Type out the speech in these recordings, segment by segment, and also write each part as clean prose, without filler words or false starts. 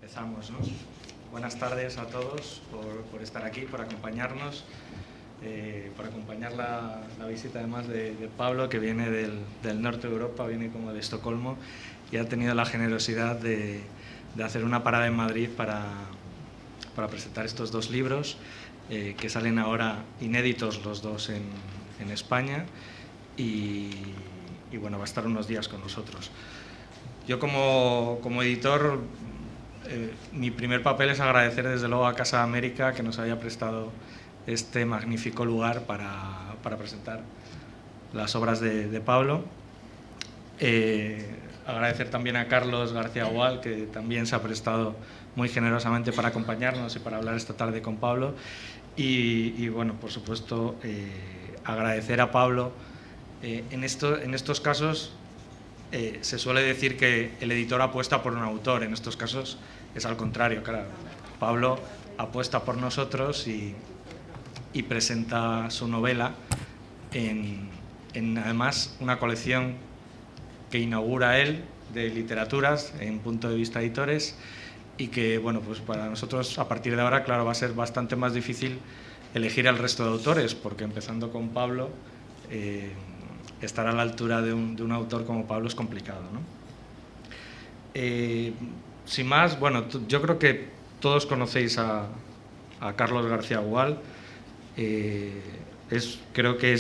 Empezamos, ¿no? Buenas tardes a todos por estar aquí, por acompañarnos, por acompañar la visita además de Pablo, que viene del norte de Europa, viene como de Estocolmo y ha tenido la generosidad de hacer una parada en Madrid para presentar estos dos libros que salen ahora inéditos los dos en España y bueno, va a estar unos días con nosotros. Yo como editor, mi primer papel es agradecer desde luego a Casa América que nos haya prestado este magnífico lugar para presentar las obras de Pablo. Agradecer también a Carlos García Gual, que también se ha prestado muy generosamente para acompañarnos y para hablar esta tarde con Pablo. Y bueno, por supuesto, agradecer a Pablo. En estos casos se suele decir que el editor apuesta por un autor, en estos casos es al contrario, claro. Pablo apuesta por nosotros y presenta su novela en además una colección que inaugura él de literaturas en Punto de Vista Editores y que, bueno, pues para nosotros a partir de ahora, claro, va a ser bastante más difícil elegir al resto de autores, porque empezando con Pablo, estar a la altura de un autor como Pablo es complicado, ¿no? Sin más, bueno, yo creo que todos conocéis a Carlos García Gual. Creo que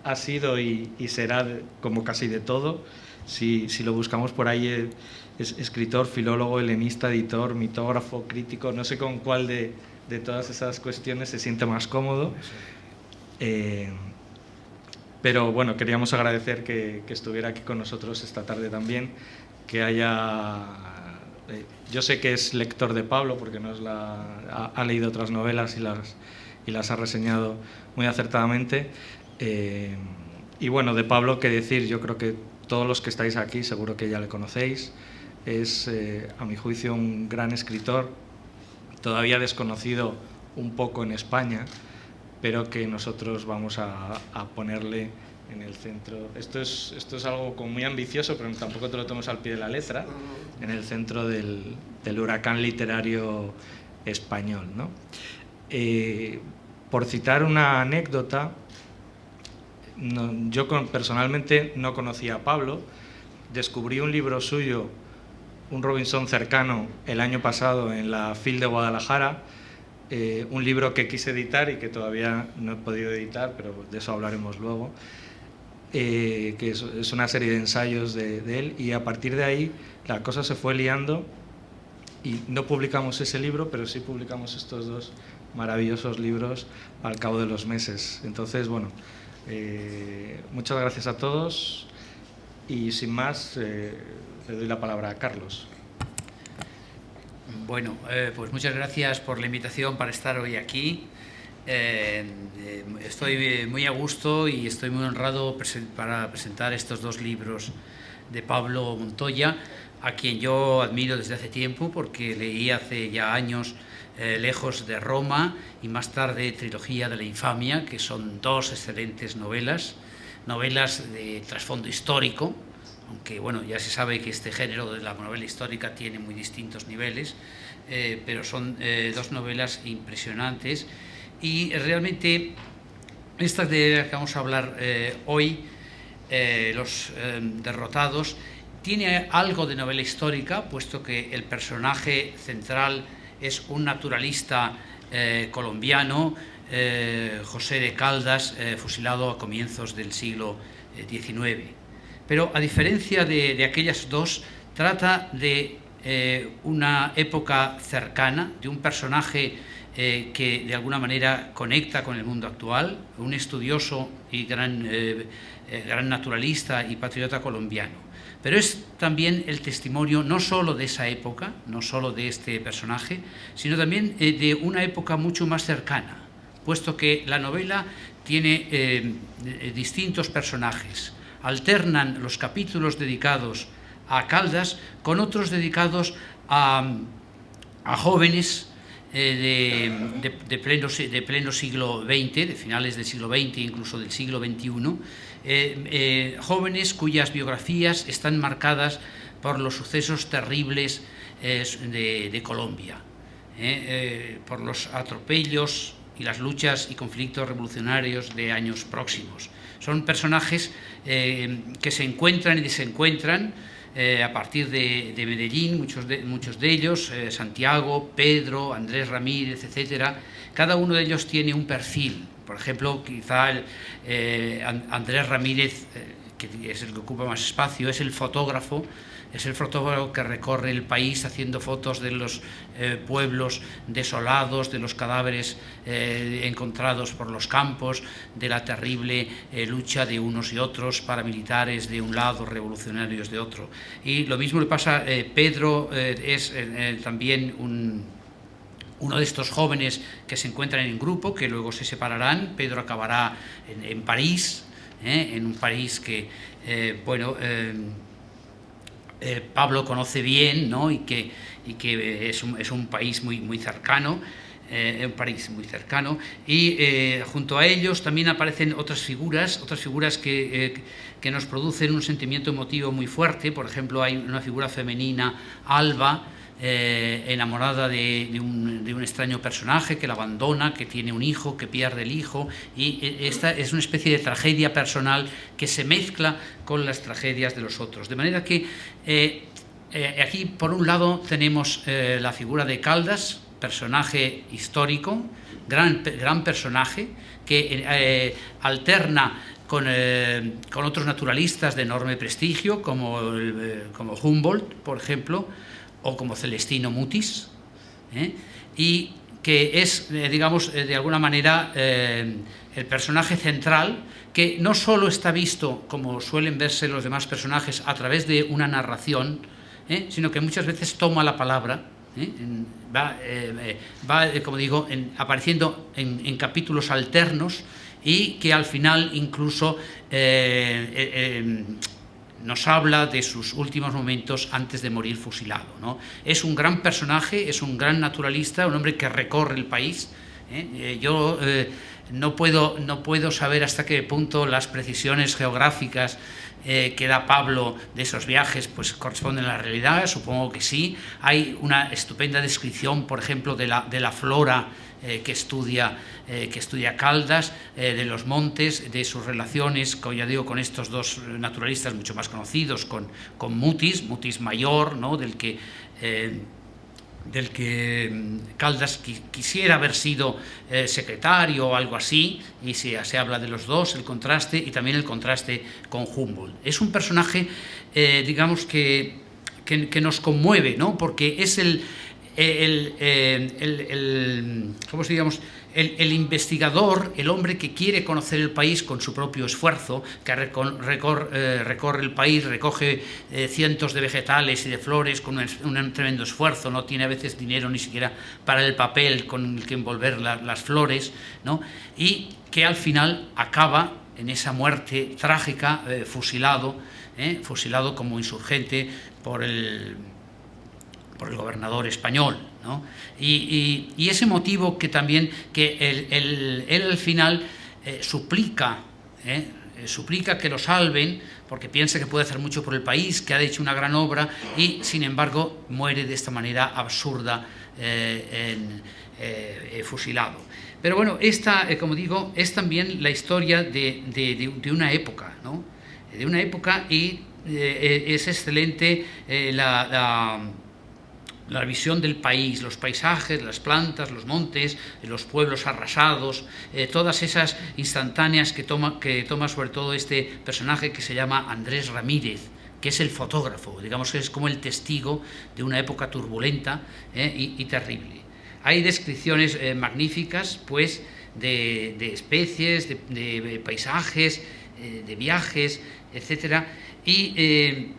ha sido y será como casi de todo. Si lo buscamos por ahí, es escritor, filólogo, helenista, editor, mitógrafo, crítico. No sé con cuál de todas esas cuestiones se siente más cómodo. Pero bueno, queríamos agradecer que estuviera aquí con nosotros esta tarde también, que haya... yo sé que es lector de Pablo porque ha leído otras novelas y las ha reseñado muy acertadamente. Y bueno, de Pablo, qué decir, yo creo que todos los que estáis aquí seguro que ya le conocéis. Es, a mi juicio, un gran escritor, todavía desconocido un poco en España, pero que nosotros vamos a ponerle en el centro. Esto es algo como muy ambicioso, pero tampoco te lo tomes al pie de la letra, en el centro del huracán literario español, ¿no? Por citar una anécdota, yo personalmente no conocía a Pablo, descubrí un libro suyo, un Robinson cercano, el año pasado en la FIL de Guadalajara, un libro que quise editar y que todavía no he podido editar, pero de eso hablaremos luego, que es una serie de ensayos de él, y a partir de ahí la cosa se fue liando y no publicamos ese libro, pero sí publicamos estos dos maravillosos libros al cabo de los meses. Entonces, bueno, muchas gracias a todos y sin más le doy la palabra a Carlos. Bueno, pues muchas gracias por la invitación para estar hoy aquí. Estoy muy a gusto y estoy muy honrado para presentar estos dos libros de Pablo Montoya, a quien yo admiro desde hace tiempo porque leí hace ya años Lejos de Roma y más tarde Trilogía de la Infamia, que son dos excelentes novelas de trasfondo histórico, aunque bueno, ya se sabe que este género de la novela histórica tiene muy distintos niveles, pero son dos novelas impresionantes y realmente estas de las que vamos a hablar hoy, Los derrotados, tiene algo de novela histórica, puesto que el personaje central es un naturalista colombiano, José de Caldas, fusilado a comienzos del siglo XIX. Pero a diferencia de aquellas dos, trata de una época cercana, de un personaje que de alguna manera conecta con el mundo actual, un estudioso y gran naturalista y patriota colombiano. Pero es también el testimonio no solo de esa época, no solo de este personaje, sino también de una época mucho más cercana, puesto que la novela tiene distintos personajes. Alternan los capítulos dedicados a Caldas con otros dedicados a jóvenes de pleno siglo XX, de finales del siglo XX, incluso del siglo XXI, jóvenes cuyas biografías están marcadas por los sucesos terribles de Colombia, por los atropellos y las luchas y conflictos revolucionarios de años próximos. Son personajes que se encuentran y desencuentran a partir de Medellín, muchos de ellos, Santiago, Pedro, Andrés Ramírez, etcétera. Cada uno de ellos tiene un perfil. Por ejemplo, quizá Andrés Ramírez, que es el que ocupa más espacio, es el fotógrafo que recorre el país haciendo fotos de los pueblos desolados, de los cadáveres encontrados por los campos, de la terrible lucha de unos y otros, paramilitares de un lado, revolucionarios de otro. Y lo mismo le pasa a Pedro, es también uno de estos jóvenes que se encuentran en grupo, que luego se separarán. Pedro acabará en París, en un París que, Pablo conoce bien, ¿no? y que es un país muy cercano, un país muy cercano, y junto a ellos también aparecen otras figuras que nos producen un sentimiento emotivo muy fuerte. Por ejemplo, hay una figura femenina, Alba, enamorada de un extraño personaje que la abandona, que tiene un hijo, que pierde el hijo, y esta es una especie de tragedia personal que se mezcla con las tragedias de los otros. De manera que aquí, por un lado, tenemos la figura de Caldas, personaje histórico, gran personaje, que alterna con otros naturalistas de enorme prestigio, como Humboldt, por ejemplo, o como Celestino Mutis, y que es, digamos, de alguna manera el personaje central, que no solo está visto, como suelen verse los demás personajes, a través de una narración, sino que muchas veces toma la palabra, va como digo, apareciendo en capítulos alternos, y que al final incluso nos habla de sus últimos momentos antes de morir fusilado, ¿no? Es un gran personaje, es un gran naturalista, un hombre que recorre el país. Yo no puedo saber hasta qué punto las precisiones geográficas que da Pablo de esos viajes pues corresponden a la realidad. Supongo que sí. Hay una estupenda descripción, por ejemplo, de la flora que estudia Caldas, de los montes, de sus relaciones, como ya digo, con estos dos naturalistas mucho más conocidos, con Mutis mayor, ¿no? del que Caldas quisiera haber sido secretario o algo así, y se habla de los dos, el contraste, y también el contraste con Humboldt. Es un personaje, digamos, que nos conmueve, ¿no? Porque es ¿cómo se digamos? El investigador, el hombre que quiere conocer el país con su propio esfuerzo, que recorre el país, recoge cientos de vegetales y de flores con un tremendo esfuerzo, no tiene a veces dinero ni siquiera para el papel con el que envolver las flores, ¿no? Y que al final acaba en esa muerte trágica, fusilado como insurgente por el gobernador español, ¿no? Y ese motivo que también, que él al final suplica que lo salven, porque piensa que puede hacer mucho por el país, que ha hecho una gran obra, y sin embargo muere de esta manera absurda, fusilado. Pero bueno, esta, como digo, es también la historia de una época, ¿no? De una época, y es excelente la visión del país, los paisajes, las plantas, los montes, los pueblos arrasados, todas esas instantáneas que toma sobre todo este personaje que se llama Andrés Ramírez, que es el fotógrafo, digamos que es como el testigo de una época turbulenta y terrible. Hay descripciones magníficas, pues, de especies, de paisajes, de viajes, etcétera, y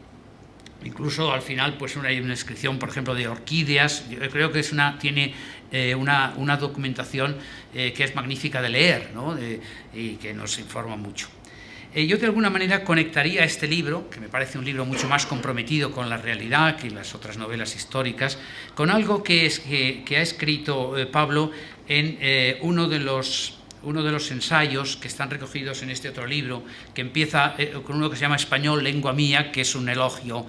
incluso al final pues hay una descripción, por ejemplo, de orquídeas. Yo creo que tiene una documentación que es magnífica de leer, ¿no? Y que nos informa mucho. Yo de alguna manera conectaría este libro, que me parece un libro mucho más comprometido con la realidad que las otras novelas históricas, con algo que ha escrito Pablo en uno de los ensayos que están recogidos en este otro libro, que empieza con uno que se llama Español, lengua mía, que es un elogio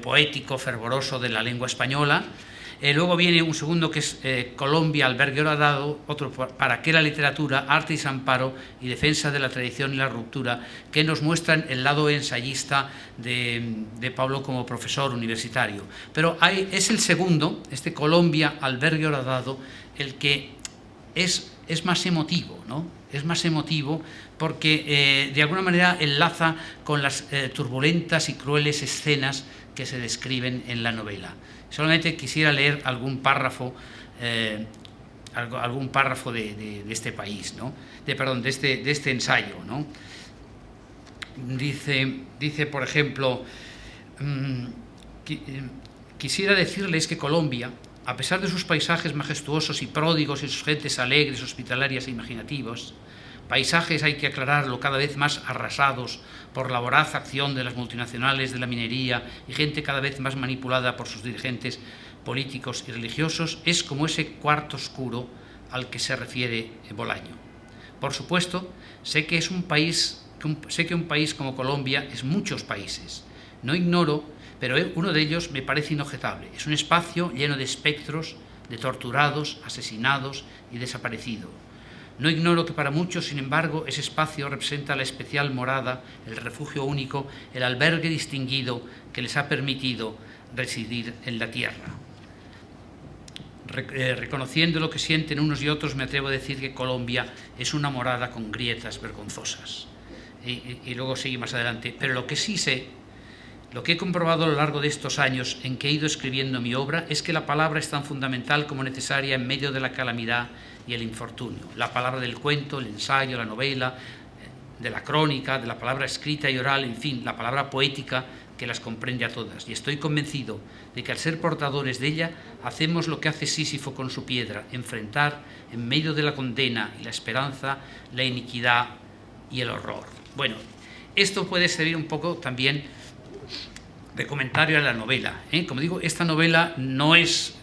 poético, fervoroso de la lengua española. Luego viene un segundo que es Colombia, albergue horadado, otro para qué la literatura, arte y desamparo y defensa de la tradición y la ruptura, que nos muestran el lado ensayista de Pablo como profesor universitario. Pero es el segundo, este Colombia, albergue horadado, el que es más emotivo, ¿no? Es más emotivo porque de alguna manera enlaza con las turbulentas y crueles escenas que se describen en la novela. Solamente quisiera leer algún párrafo de este país, ¿no? de este ensayo, ¿no? Dice, por ejemplo, quisiera decirles que Colombia, a pesar de sus paisajes majestuosos y pródigos y sus gentes alegres, hospitalarias e imaginativas, paisajes, hay que aclararlo, cada vez más arrasados por la voraz acción de las multinacionales de la minería y gente cada vez más manipulada por sus dirigentes políticos y religiosos, es como ese cuarto oscuro al que se refiere Bolaño. Por supuesto, sé que un país como Colombia es muchos países. No ignoro, pero uno de ellos me parece inobjetable. Es un espacio lleno de espectros, de torturados, asesinados y desaparecidos. No ignoro que para muchos, sin embargo, ese espacio representa la especial morada, el refugio único, el albergue distinguido que les ha permitido residir en la tierra. Reconociendo lo que sienten unos y otros, me atrevo a decir que Colombia es una morada con grietas vergonzosas. Y luego sigue más adelante. Pero lo que sí sé, lo que he comprobado a lo largo de estos años en que he ido escribiendo mi obra, es que la palabra es tan fundamental como necesaria en medio de la calamidad y el infortunio. La palabra del cuento, el ensayo, la novela, de la crónica, de la palabra escrita y oral, en fin, la palabra poética que las comprende a todas. Y estoy convencido de que al ser portadores de ella, hacemos lo que hace Sísifo con su piedra, enfrentar en medio de la condena y la esperanza, la iniquidad y el horror. Bueno, esto puede servir un poco también de comentario a la novela. Como digo, esta novela no es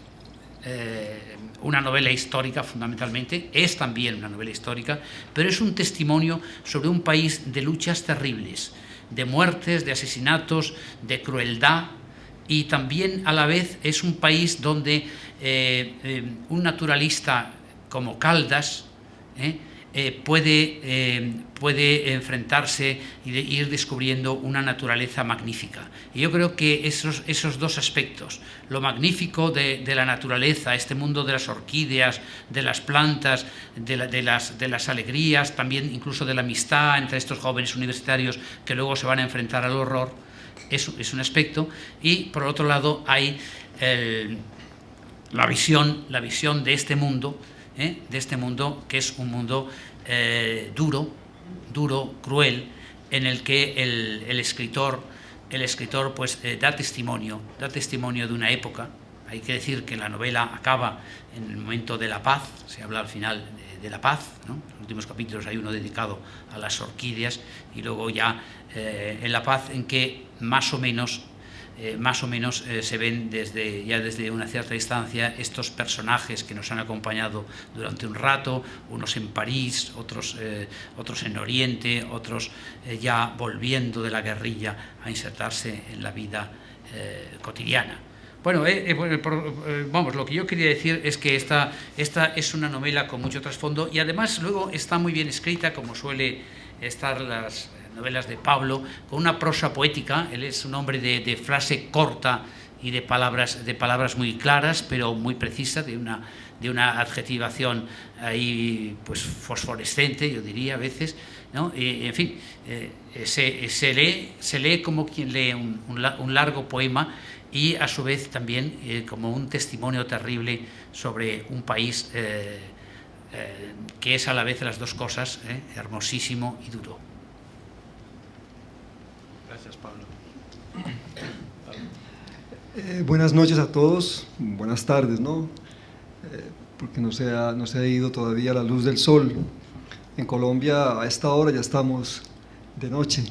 una novela histórica fundamentalmente, es también una novela histórica, pero es un testimonio sobre un país de luchas terribles, de muertes, de asesinatos, de crueldad, y también a la vez es un país donde un naturalista como Caldas puede enfrentarse y ir descubriendo una naturaleza magnífica. Y yo creo que esos dos aspectos, lo magnífico de la naturaleza, este mundo de las orquídeas, de las plantas, de las alegrías, también incluso de la amistad entre estos jóvenes universitarios que luego se van a enfrentar al horror, es un aspecto. Y por otro lado hay la visión de este mundo, que es un mundo duro, cruel, en el que el escritor pues, da testimonio de una época. Hay que decir que la novela acaba en el momento de la paz, se habla al final de la paz, ¿no? En los últimos capítulos hay uno dedicado a las orquídeas, y luego ya en la paz, en que más o menos se ven desde una cierta distancia estos personajes que nos han acompañado durante un rato, unos en París, otros en Oriente, otros ya volviendo de la guerrilla a insertarse en la vida cotidiana. Bueno, vamos, lo que yo quería decir es que esta es una novela con mucho trasfondo, y además luego está muy bien escrita, como suele estar las novelas de Pablo, con una prosa poética. Él es un hombre de frase corta y de palabras muy claras, pero muy precisas, de una adjetivación ahí pues fosforescente, yo diría a veces, ¿no? En fin, se lee como quien lee un largo poema, y a su vez también como un testimonio terrible sobre un país que es a la vez las dos cosas, hermosísimo y duro. Gracias, Pablo. Buenas noches a todos, buenas tardes, ¿no? Porque no se ha ido todavía la luz del sol. En Colombia a esta hora ya estamos de noche,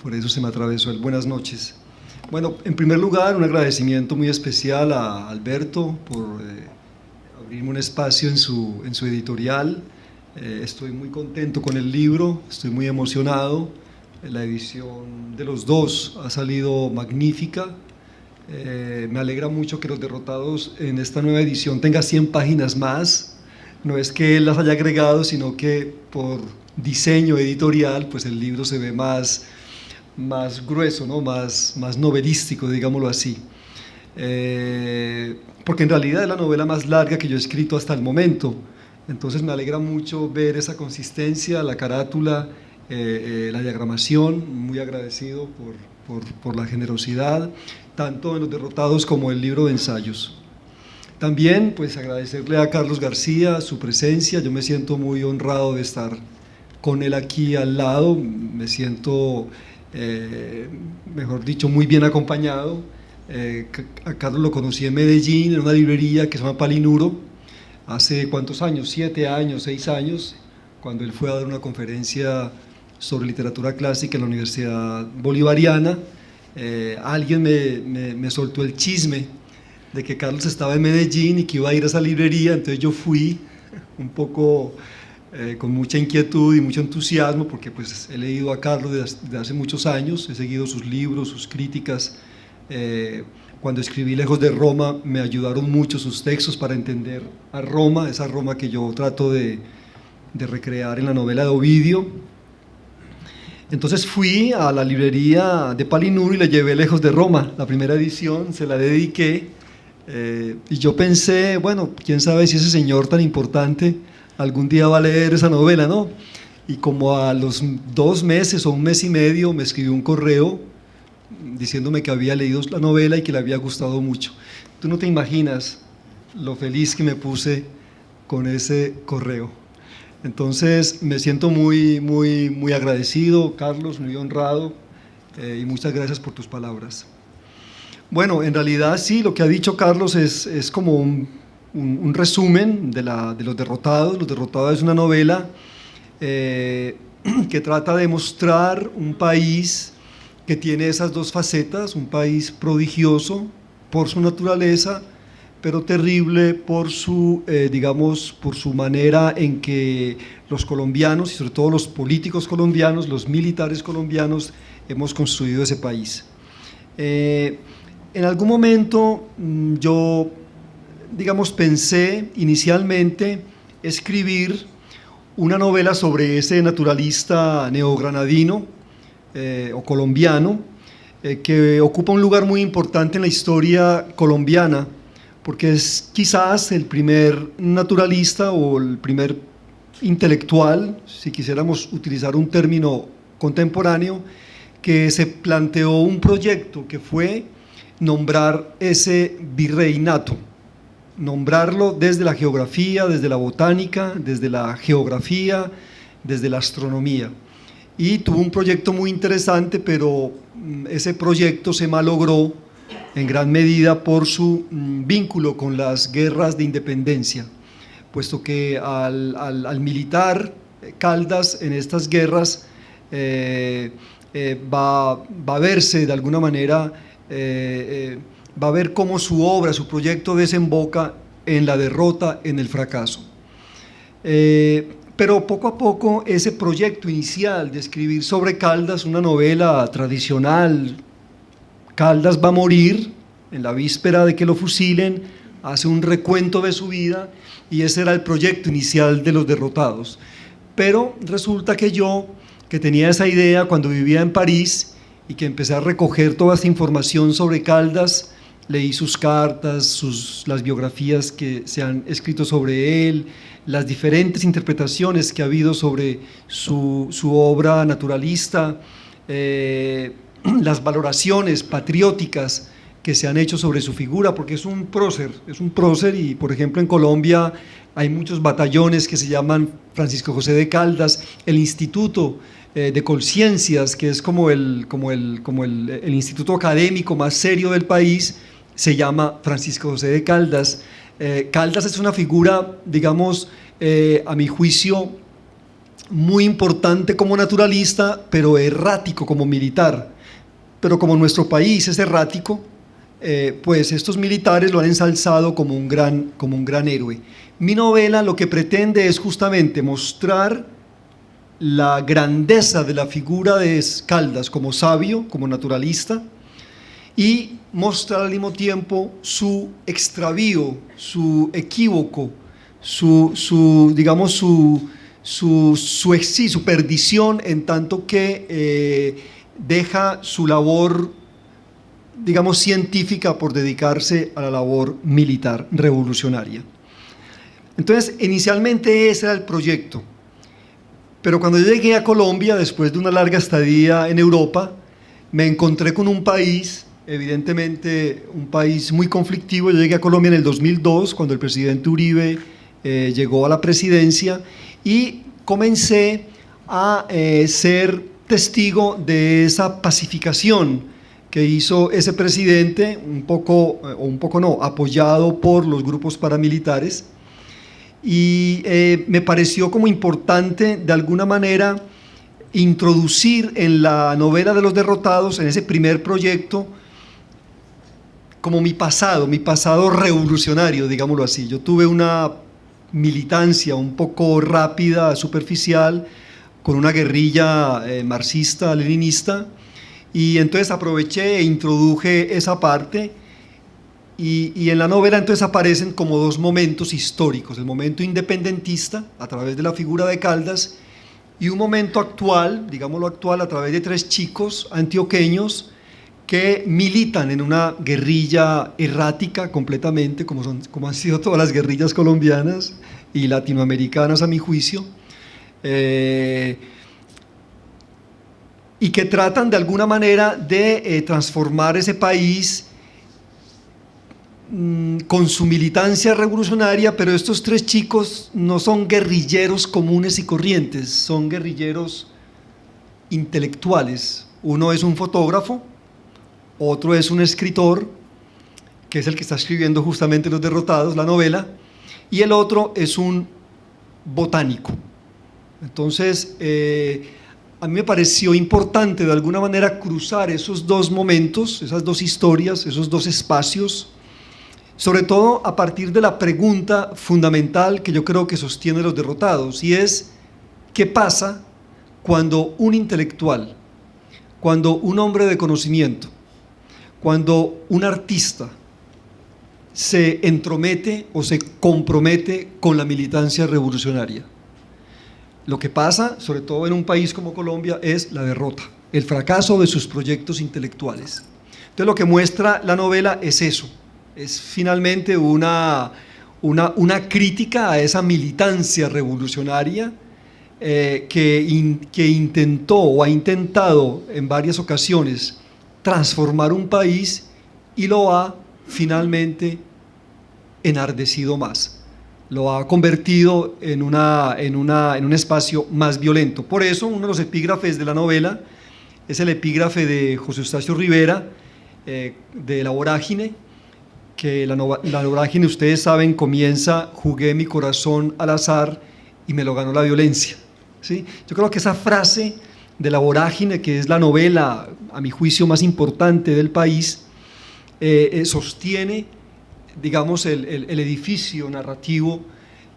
por eso se me atravesó el buenas noches. Bueno, en primer lugar, un agradecimiento muy especial a Alberto por abrirme un espacio en su editorial. Estoy muy contento con el libro, estoy muy emocionado. La edición de los dos ha salido magnífica. Me alegra mucho que Los Derrotados en esta nueva edición tenga 100 páginas más. No es que él las haya agregado, sino que por diseño editorial, pues el libro se ve más grueso, ¿no? más novelístico, digámoslo así. Porque en realidad es la novela más larga que yo he escrito hasta el momento. Entonces me alegra mucho ver esa consistencia, la carátula, la diagramación. Muy agradecido por la generosidad, tanto en Los Derrotados como el libro de ensayos. También pues agradecerle a Carlos García su presencia. Yo me siento muy honrado de estar con él aquí al lado. Me siento, mejor dicho, muy bien acompañado. A Carlos lo conocí en Medellín, en una librería que se llama Palinuro, hace ¿cuántos años? 7 años, 6 años, cuando él fue a dar una conferencia sobre literatura clásica en la Universidad Bolivariana. Alguien me soltó el chisme de que Carlos estaba en Medellín y que iba a ir a esa librería, entonces yo fui un poco con mucha inquietud y mucho entusiasmo, porque pues he leído a Carlos desde hace muchos años, he seguido sus libros, sus críticas. Cuando escribí Lejos de Roma me ayudaron mucho sus textos para entender a Roma, esa Roma que yo trato de recrear en la novela de Ovidio. Entonces fui a la librería de Palinuro y le llevé Lejos de Roma, la primera edición, se la dediqué. Y yo pensé, bueno, quién sabe si ese señor tan importante algún día va a leer esa novela, ¿no? Y como a los 2 meses o 1 mes y medio me escribió un correo diciéndome que había leído la novela y que le había gustado mucho. Tú no te imaginas lo feliz que me puse con ese correo. Entonces me siento muy agradecido, Carlos, muy honrado, y muchas gracias por tus palabras. Bueno, en realidad sí, lo que ha dicho Carlos es como un resumen de Los Derrotados. Los Derrotados es una novela que trata de mostrar un país que tiene esas dos facetas, un país prodigioso por su naturaleza, pero terrible por su, digamos, por su manera en que los colombianos, y sobre todo los políticos colombianos, los militares colombianos, hemos construido ese país. En algún momento yo, digamos, pensé inicialmente escribir una novela sobre ese naturalista neogranadino o colombiano que ocupa un lugar muy importante en la historia colombiana, porque es quizás el primer naturalista o el primer intelectual, si quisiéramos utilizar un término contemporáneo, que se planteó un proyecto que fue nombrar ese virreinato, nombrarlo desde la geografía, desde la botánica, desde la geografía, desde la astronomía. Y tuvo un proyecto muy interesante, pero ese proyecto se malogró en gran medida por su vínculo con las guerras de independencia, puesto que al militar Caldas en estas guerras va a verse de alguna manera, va a ver cómo su obra, su proyecto desemboca en la derrota, en el fracaso. Pero poco a poco ese proyecto inicial de escribir sobre Caldas, una novela tradicional, Caldas va a morir en la víspera de que lo fusilen, hace un recuento de su vida y ese era el proyecto inicial de Los Derrotados. Pero resulta que yo, que tenía esa idea cuando vivía en París y que empecé a recoger toda esta información sobre Caldas, leí sus cartas, las biografías que se han escrito sobre él, las diferentes interpretaciones que ha habido sobre su obra naturalista, las valoraciones patrióticas que se han hecho sobre su figura, porque es un prócer y por ejemplo en Colombia hay muchos batallones que se llaman Francisco José de Caldas, el Instituto de Colciencias, que es como el instituto académico más serio del país, se llama Francisco José de Caldas. Caldas es una figura, digamos, a mi juicio, muy importante como naturalista, pero errático como militar. Pero como nuestro país es errático, pues estos militares lo han ensalzado como un gran héroe. Mi novela lo que pretende es justamente mostrar la grandeza de la figura de Caldas como sabio, como naturalista, y mostrar al mismo tiempo su extravío, su equívoco, su perdición, en tanto que deja su labor, digamos, científica por dedicarse a la labor militar revolucionaria. Entonces, inicialmente ese era el proyecto, pero cuando yo llegué a Colombia, después de una larga estadía en Europa, me encontré con un país, evidentemente un país muy conflictivo. Yo llegué a Colombia en el 2002, cuando el presidente Uribe llegó a la presidencia, y comencé a ser testigo de esa pacificación que hizo ese presidente, apoyado por los grupos paramilitares. Y me pareció como importante, de alguna manera, introducir en la novela de los derrotados, en ese primer proyecto, como mi pasado revolucionario, digámoslo así. Yo tuve una militancia un poco rápida, superficial, con una guerrilla marxista-leninista, y entonces aproveché e introduje esa parte, y en la novela entonces aparecen como dos momentos históricos: el momento independentista a través de la figura de Caldas, y un momento actual, digámoslo actual, a través de tres chicos antioqueños que militan en una guerrilla errática completamente, como han sido todas las guerrillas colombianas y latinoamericanas a mi juicio, y que tratan de alguna manera de transformar ese país con su militancia revolucionaria. Pero estos tres chicos no son guerrilleros comunes y corrientes, son guerrilleros intelectuales. Uno es un fotógrafo, otro es un escritor, que es el que está escribiendo justamente Los Derrotados, la novela, y el otro es un botánico. Entonces, a mí me pareció importante de alguna manera cruzar esos dos momentos, esas dos historias, esos dos espacios, sobre todo a partir de la pregunta fundamental que yo creo que sostiene Los Derrotados, y es: ¿qué pasa cuando un intelectual, cuando un hombre de conocimiento, cuando un artista se entromete o se compromete con la militancia revolucionaria? Lo que pasa, sobre todo en un país como Colombia, es la derrota, el fracaso de sus proyectos intelectuales. Entonces, lo que muestra la novela es eso, es finalmente una crítica a esa militancia revolucionaria que intentó o ha intentado en varias ocasiones transformar un país, y lo ha finalmente enardecido más, lo ha convertido en un espacio más violento. Por eso, uno de los epígrafes de la novela es el epígrafe de José Eustacio Rivera, de La Vorágine, que la vorágine, ustedes saben, comienza: jugué mi corazón al azar y me lo ganó la violencia. ¿Sí? Yo creo que esa frase de La Vorágine, que es la novela, a mi juicio, más importante del país, sostiene, digamos, el edificio narrativo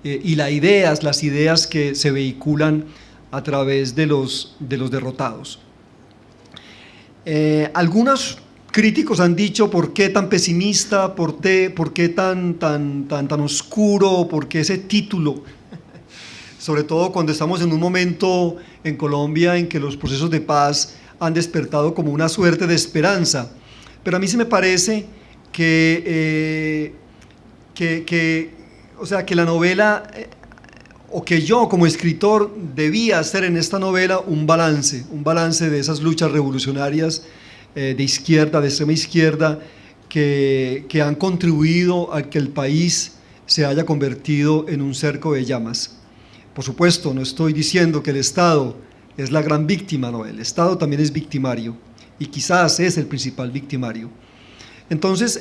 y las ideas que se vehiculan a través de los derrotados. Algunos críticos han dicho: ¿por qué tan pesimista? ¿Por qué tan oscuro? ¿Por qué ese título? Sobre todo cuando estamos en un momento en Colombia en que los procesos de paz han despertado como una suerte de esperanza. Pero a mí se me parece que la novela, o que yo como escritor debía hacer en esta novela un balance de esas luchas revolucionarias de izquierda, de extrema izquierda, que han contribuido a que el país se haya convertido en un cerco de llamas. Por supuesto, no estoy diciendo que el Estado es la gran víctima, no, el Estado también es victimario, y quizás es el principal victimario. Entonces,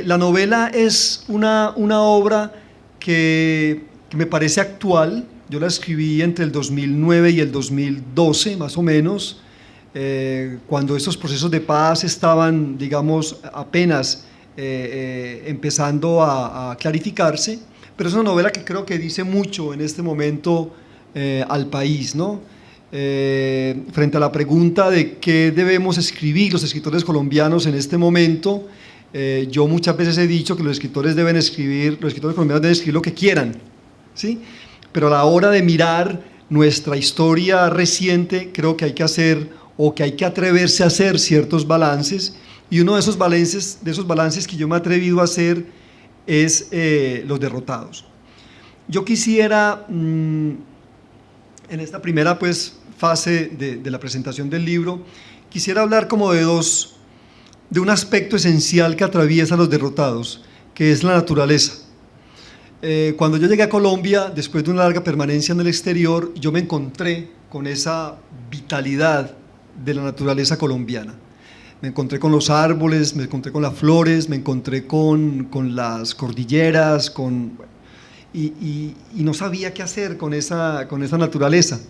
la novela es una obra que me parece actual. Yo la escribí entre el 2009 y el 2012, más o menos, cuando estos procesos de paz estaban, digamos, apenas empezando a clarificarse, pero es una novela que creo que dice mucho en este momento al país, ¿no? Frente a la pregunta de qué debemos escribir los escritores colombianos en este momento, yo muchas veces he dicho que los escritores colombianos deben escribir lo que quieran, ¿sí? Pero a la hora de mirar nuestra historia reciente, creo que hay que hacer, o que hay que atreverse a hacer ciertos balances, y uno de esos balances que yo me he atrevido a hacer es los derrotados. Yo quisiera, en esta primera pues, fase de la presentación del libro, quisiera hablar como de un aspecto esencial que atraviesa a los derrotados, que es la naturaleza. Cuando yo llegué a Colombia, después de una larga permanencia en el exterior, yo me encontré con esa vitalidad de la naturaleza colombiana. Me encontré con los árboles, me encontré con las flores, me encontré con las cordilleras, y no sabía qué hacer con esa naturaleza.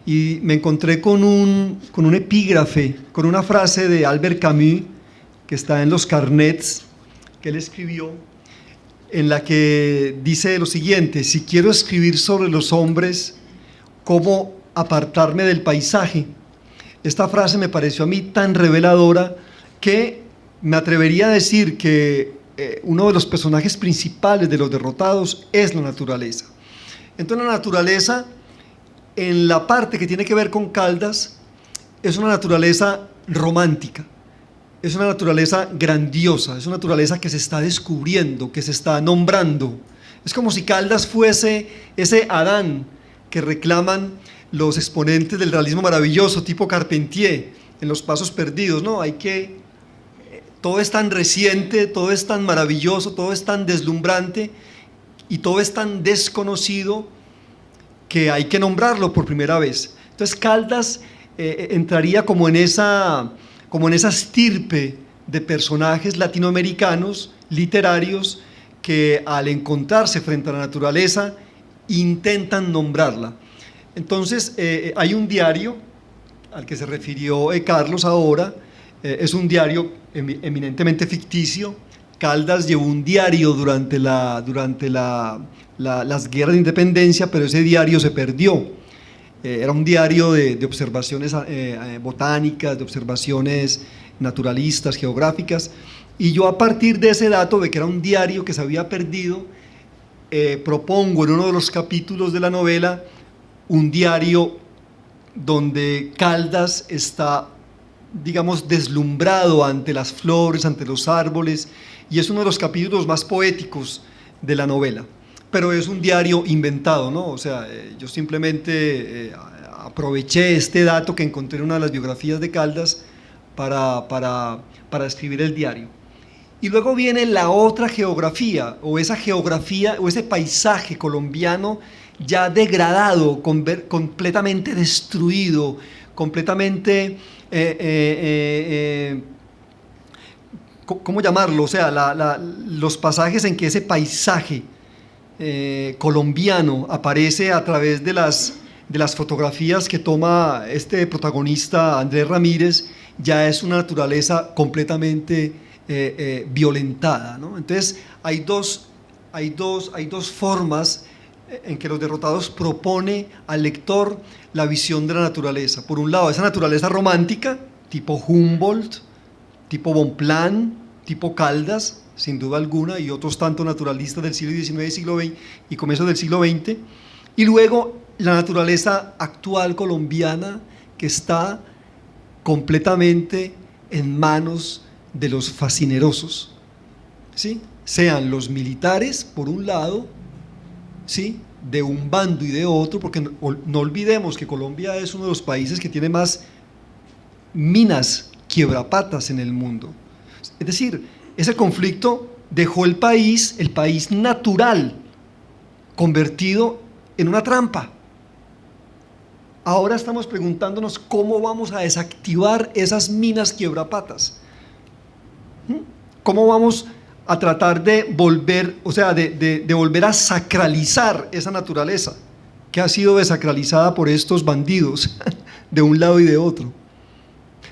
Y me encontré con un epígrafe, con una frase de Albert Camus, que está en los carnets que él escribió, en la que dice lo siguiente: si quiero escribir sobre los hombres, ¿cómo apartarme del paisaje? Esta frase me pareció a mí tan reveladora que me atrevería a decir que uno de los personajes principales de los derrotados es la naturaleza. Entonces la naturaleza, en la parte que tiene que ver con Caldas, es una naturaleza romántica. Es una naturaleza grandiosa, es una naturaleza que se está descubriendo, que se está nombrando. Es como si Caldas fuese ese Adán que reclaman los exponentes del realismo maravilloso, tipo Carpentier, en Los Pasos Perdidos, ¿no? Todo es tan reciente, todo es tan maravilloso, todo es tan deslumbrante y todo es tan desconocido que hay que nombrarlo por primera vez. Entonces Caldas entraría como en esa estirpe de personajes latinoamericanos, literarios, que al encontrarse frente a la naturaleza intentan nombrarla. Entonces hay un diario al que se refirió Carlos ahora, es un diario eminentemente ficticio. Caldas llevó un diario durante las guerras de independencia, pero ese diario se perdió. Era un diario de observaciones botánicas, de observaciones naturalistas, geográficas, y yo, a partir de ese dato de que era un diario que se había perdido, propongo en uno de los capítulos de la novela un diario donde Caldas está, digamos, deslumbrado ante las flores, ante los árboles, y es uno de los capítulos más poéticos de la novela. Pero es un diario inventado, ¿no? O sea, yo simplemente aproveché este dato que encontré en una de las biografías de Caldas para escribir el diario. Y luego viene la otra geografía, o esa geografía, o ese paisaje colombiano ya degradado, completamente destruido, completamente, ¿cómo llamarlo? O sea, los pasajes en que ese paisaje colombiano aparece a través de las fotografías que toma este protagonista Andrés Ramírez, ya es una naturaleza completamente violentada, ¿no? Entonces hay dos formas en que Los Derrotados propone al lector la visión de la naturaleza. Por un lado, esa naturaleza romántica, tipo Humboldt, tipo Bonpland, tipo Caldas, sin duda alguna, y otros tantos naturalistas del siglo XIX y comienzos del siglo XX, y luego la naturaleza actual colombiana, que está completamente en manos de los fascinerosos, ¿sí? Sean los militares, por un lado, ¿sí?, de un bando y de otro, porque no olvidemos que Colombia es uno de los países que tiene más minas quiebrapatas en el mundo. Es decir, ese conflicto dejó el país natural, convertido en una trampa. Ahora estamos preguntándonos cómo vamos a desactivar esas minas quiebrapatas. ¿Cómo vamos a tratar de volver, o sea, de volver a sacralizar esa naturaleza que ha sido desacralizada por estos bandidos de un lado y de otro?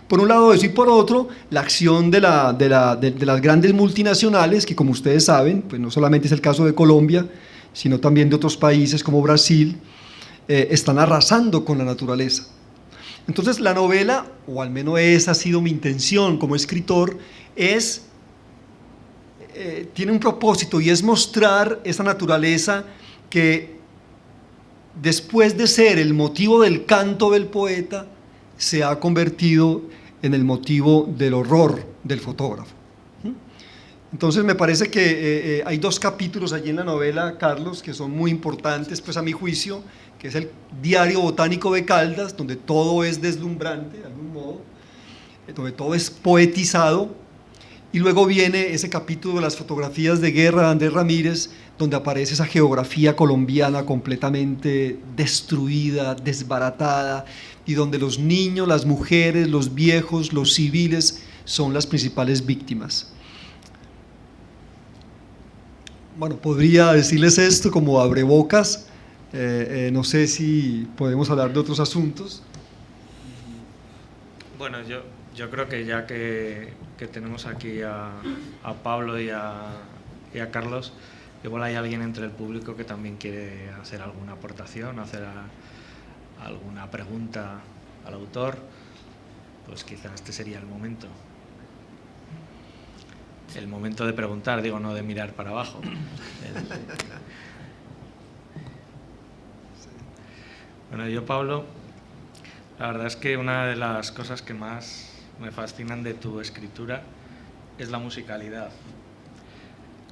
Por un lado eso, y por otro, la acción de las grandes multinacionales, que como ustedes saben, pues no solamente es el caso de Colombia, sino también de otros países como Brasil, están arrasando con la naturaleza. Entonces la novela, o al menos esa ha sido mi intención como escritor, tiene un propósito, y es mostrar esa naturaleza que después de ser el motivo del canto del poeta, se ha convertido en el motivo del horror del fotógrafo. Entonces me parece que hay dos capítulos allí en la novela, Carlos, que son muy importantes, pues a mi juicio, que es el Diario Botánico de Caldas, donde todo es deslumbrante, de algún modo, donde todo es poetizado, y luego viene ese capítulo de las fotografías de guerra de Andrés Ramírez, donde aparece esa geografía colombiana completamente destruida, desbaratada, y donde los niños, las mujeres, los viejos, los civiles son las principales víctimas. Bueno, podría decirles esto como abrebocas, no sé si podemos hablar de otros asuntos. Bueno, yo creo que ya que tenemos aquí a Pablo y a Carlos, igual hay alguien entre el público que también quiere hacer alguna aportación, hacer alguna pregunta al autor, pues quizás este sería el momento. El momento de preguntar, digo, no de mirar para abajo. Bueno, yo, Pablo, la verdad es que una de las cosas que más me fascinan de tu escritura es la musicalidad.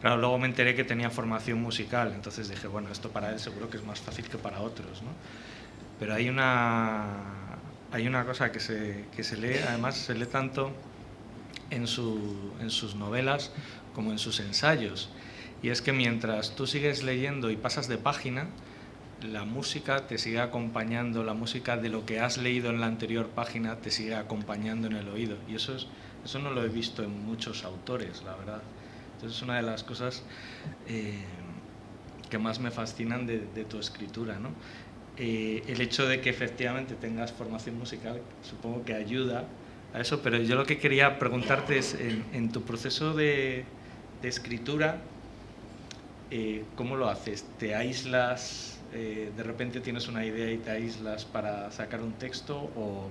Claro, luego me enteré que tenía formación musical, entonces dije, bueno, esto para él seguro que es más fácil que para otros, ¿no? Pero hay una cosa que se lee, además se lee tanto en sus novelas como en sus ensayos, y es que mientras tú sigues leyendo y pasas de página, la música te sigue acompañando, la música de lo que has leído en la anterior página te sigue acompañando en el oído, y eso no lo he visto en muchos autores, la verdad. Entonces es una de las cosas que más me fascinan de tu escritura, ¿no? El hecho de que efectivamente tengas formación musical supongo que ayuda a eso, pero yo lo que quería preguntarte es, en tu proceso de escritura, ¿cómo lo haces? ¿Te aíslas, de repente tienes una idea y te aíslas para sacar un texto, o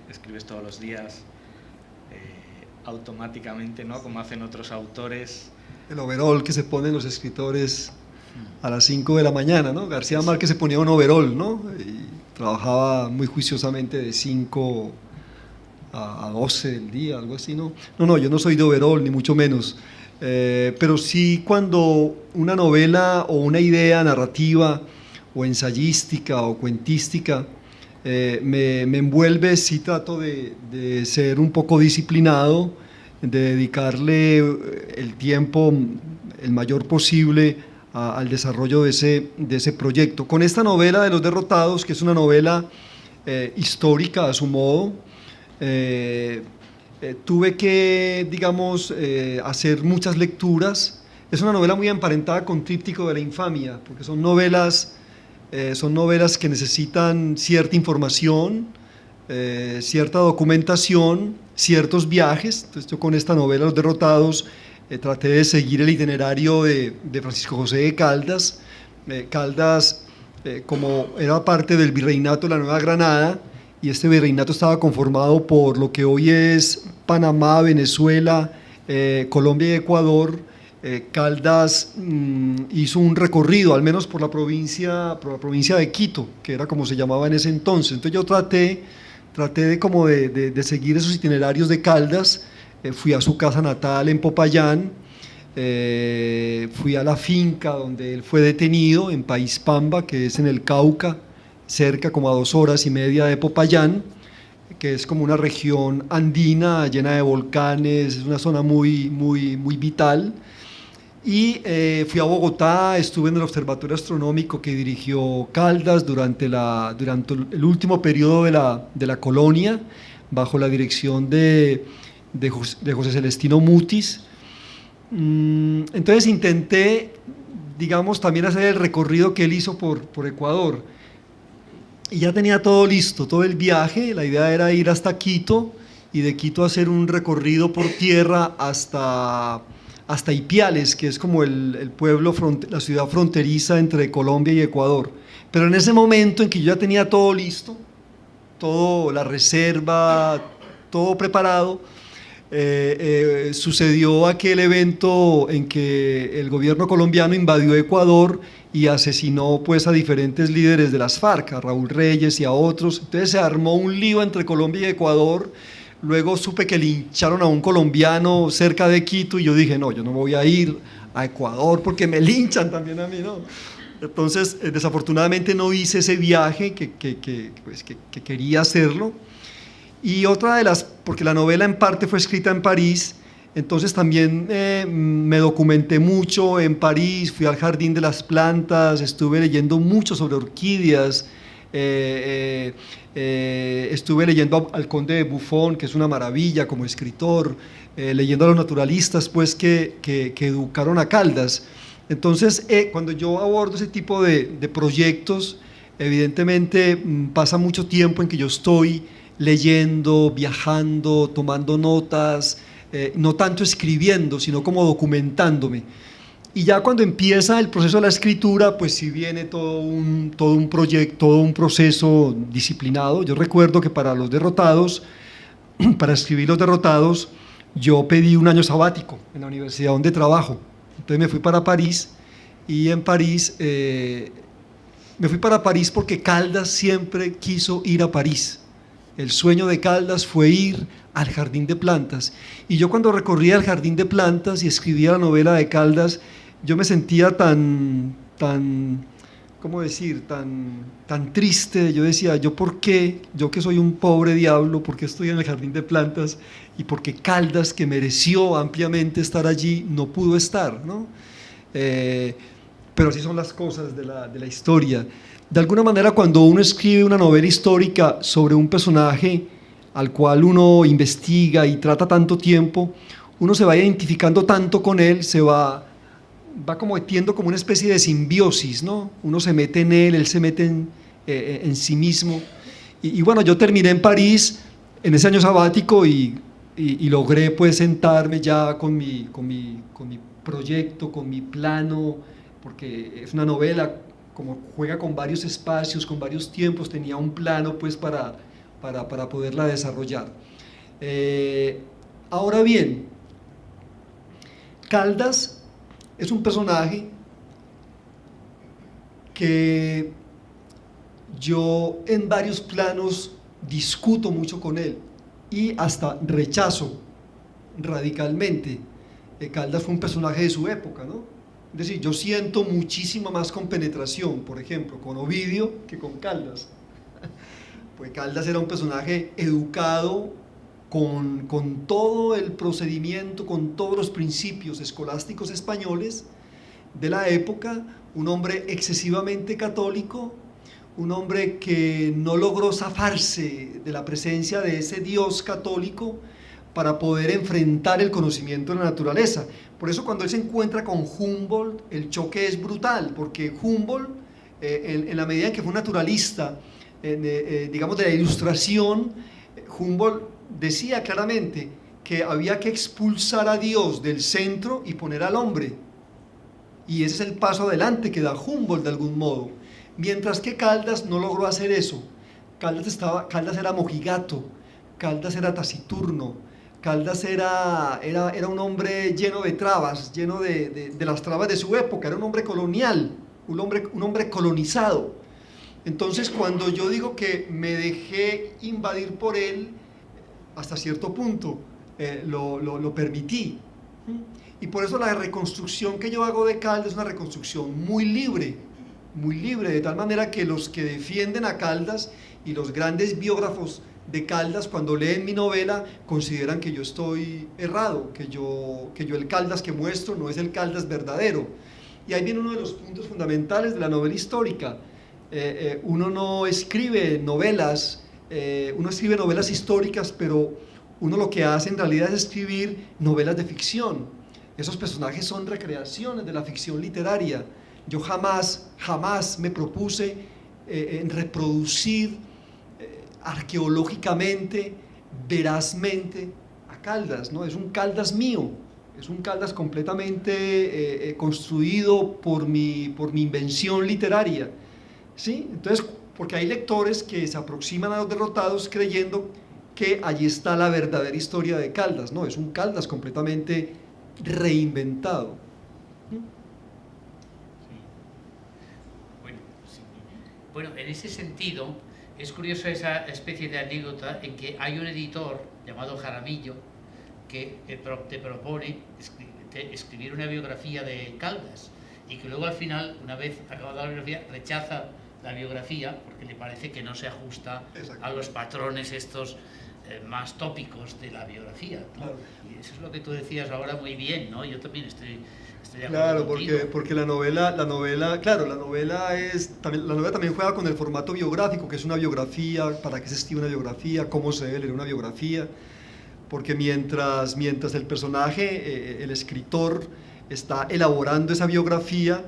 escribes todos los días automáticamente, ¿no? Como hacen otros autores? El overol que se ponen los escritores a las 5 de la mañana, ¿no? García Márquez se ponía un overol, ¿no? Y trabajaba muy juiciosamente de 5 a 12 del día, algo así, ¿no? No, yo no soy de overol, ni mucho menos. Pero sí, cuando una novela o una idea narrativa o ensayística o cuentística me envuelve, sí trato de ser un poco disciplinado, de dedicarle el tiempo el mayor posible al desarrollo de ese proyecto. Con esta novela de Los Derrotados, que es una novela histórica a su modo, tuve que, digamos, hacer muchas lecturas. Es una novela muy emparentada con Tríptico de la Infamia, porque son novelas que necesitan cierta información, cierta documentación, ciertos viajes. Entonces yo con esta novela, Los Derrotados, traté de seguir el itinerario de Francisco José de Caldas. Caldas, como era parte del virreinato de la Nueva Granada, y este virreinato estaba conformado por lo que hoy es Panamá, Venezuela, Colombia y Ecuador. Caldas hizo un recorrido, al menos por la provincia de Quito, que era como se llamaba en ese entonces. Entonces yo traté de seguir esos itinerarios de Caldas. Fui a su casa natal en Popayán, fui a la finca donde él fue detenido, en Paispamba, que es en el Cauca, cerca, como a 2 horas y media de Popayán, que es como una región andina llena de volcanes, es una zona muy vital. Y fui a Bogotá, estuve en el observatorio astronómico que dirigió Caldas durante el último periodo de la colonia, bajo la dirección de José Celestino Mutis. Entonces intenté, digamos, también hacer el recorrido que él hizo por Ecuador. y ya tenía todo listo, todo el viaje. La idea era ir hasta Quito y de Quito hacer un recorrido por tierra hasta Ipiales, que es como el pueblo, la ciudad fronteriza entre Colombia y Ecuador. Pero en ese momento en que yo ya tenía todo listo, todo, la reserva, todo preparado, sucedió aquel evento en que el gobierno colombiano invadió Ecuador y asesinó pues a diferentes líderes de las FARC, a Raúl Reyes y a otros. Entonces se armó un lío entre Colombia y Ecuador. Luego supe que lincharon a un colombiano cerca de Quito y yo dije, no, yo no voy a ir a Ecuador porque me linchan también a mí, ¿no? Entonces, desafortunadamente no hice ese viaje pues, que quería hacerlo. Y otra de las, porque la novela en parte fue escrita en París, entonces también me documenté mucho en París, fui al Jardín de las Plantas, estuve leyendo mucho sobre orquídeas, estuve leyendo al Conde de Buffon, que es una maravilla como escritor, leyendo a los naturalistas pues, que educaron a Caldas. Entonces, cuando yo abordo ese tipo de proyectos, evidentemente pasa mucho tiempo en que yo estoy leyendo, viajando, tomando notas, no tanto escribiendo, sino como documentándome. Y ya cuando empieza el proceso de la escritura, pues sí viene todo un proyecto, todo un proceso disciplinado. Yo recuerdo que para Los Derrotados, para escribir Los Derrotados, yo pedí un año sabático en la universidad donde trabajo. Entonces me fui para París y en París, me fui para París porque Caldas siempre quiso ir a París. El sueño de Caldas fue ir al Jardín de Plantas. Y yo cuando recorría el Jardín de Plantas y escribía la novela de Caldas, yo me sentía tan ¿cómo decir?, tan triste. Yo decía, ¿yo por qué? Yo que soy un pobre diablo, ¿por qué estoy en el Jardín de Plantas? Y porque Caldas, que mereció ampliamente estar allí, no pudo estar, ¿no? Pero así son las cosas de la historia. De alguna manera, cuando uno escribe una novela histórica sobre un personaje al cual uno investiga y trata tanto tiempo, uno se va identificando tanto con él, va como metiendo como una especie de simbiosis, ¿no? Uno se mete en él se mete en sí mismo. Y bueno, yo terminé en París en ese año sabático y logré pues sentarme ya con mi proyecto, con mi plano, porque es una novela, como juega con varios espacios, con varios tiempos, tenía un plano pues para poderla desarrollar. Ahora bien, Caldas es un personaje que yo en varios planos discuto mucho con él y hasta rechazo radicalmente. Caldas fue un personaje de su época, ¿no? Es decir, yo siento muchísima más compenetración, por ejemplo, con Ovidio que con Caldas. Pues Caldas era un personaje educado con todo el procedimiento, con todos los principios escolásticos españoles de la época, un hombre excesivamente católico, un hombre que no logró zafarse de la presencia de ese Dios católico para poder enfrentar el conocimiento de la naturaleza. Por eso cuando él se encuentra con Humboldt, el choque es brutal, porque Humboldt, en la medida en que fue un naturalista, digamos de la ilustración, Humboldt decía claramente que había que expulsar a Dios del centro y poner al hombre. Y ese es el paso adelante que da Humboldt de algún modo. Mientras que Caldas no logró hacer eso. Caldas era mojigato, Caldas era taciturno, Caldas era un hombre lleno de trabas, lleno de las trabas de su época, era un hombre colonial, un hombre colonizado. Entonces, cuando yo digo que me dejé invadir por él, hasta cierto punto lo permití. Y por eso la reconstrucción que yo hago de Caldas es una reconstrucción muy libre, de tal manera que los que defienden a Caldas y los grandes biógrafos de Caldas, cuando leen mi novela, consideran que yo estoy errado, que yo el Caldas que muestro no es el Caldas verdadero. Y ahí viene uno de los puntos fundamentales de la novela histórica. Uno no escribe novelas, uno escribe novelas históricas, pero uno lo que hace en realidad es escribir novelas de ficción. Esos personajes son recreaciones de la ficción literaria. Yo jamás me propuse en reproducir arqueológicamente, verazmente a Caldas, ¿no? Es un Caldas mío, es un Caldas completamente construido por mi invención literaria, ¿sí? Entonces, porque hay lectores que se aproximan a los derrotados creyendo que allí está la verdadera historia de Caldas, ¿no? Es un Caldas completamente reinventado. Bueno, en ese sentido, es curiosa esa especie de anécdota en que hay un editor llamado Jaramillo que te propone escribir una biografía de Caldas y que luego al final, una vez acabada la biografía, rechaza la biografía porque le parece que no se ajusta a los patrones estos más tópicos de la biografía, ¿no? Claro. Y eso es lo que tú decías ahora muy bien, ¿no? Yo también estoy de acuerdo contigo. Porque la novela también juega con el formato biográfico, que es una biografía, para qué se escribe una biografía, cómo se debe leer una biografía, porque mientras el personaje, el escritor, está elaborando esa biografía,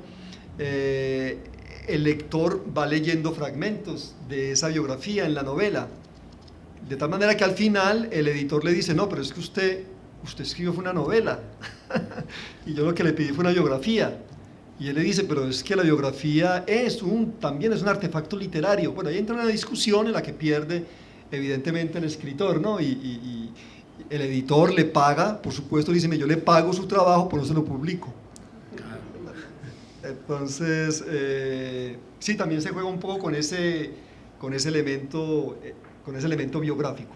el lector va leyendo fragmentos de esa biografía en la novela, de tal manera que al final el editor le dice, no, pero es que usted escribió fue una novela y yo lo que le pedí fue una biografía, y él le dice, pero es que la biografía también es un artefacto literario. Bueno, ahí entra una discusión en la que pierde evidentemente el escritor, ¿no? Y el editor le paga, por supuesto, dice, yo le pago su trabajo, pero no se lo publico. Entonces, sí, también se juega un poco con ese elemento biográfico.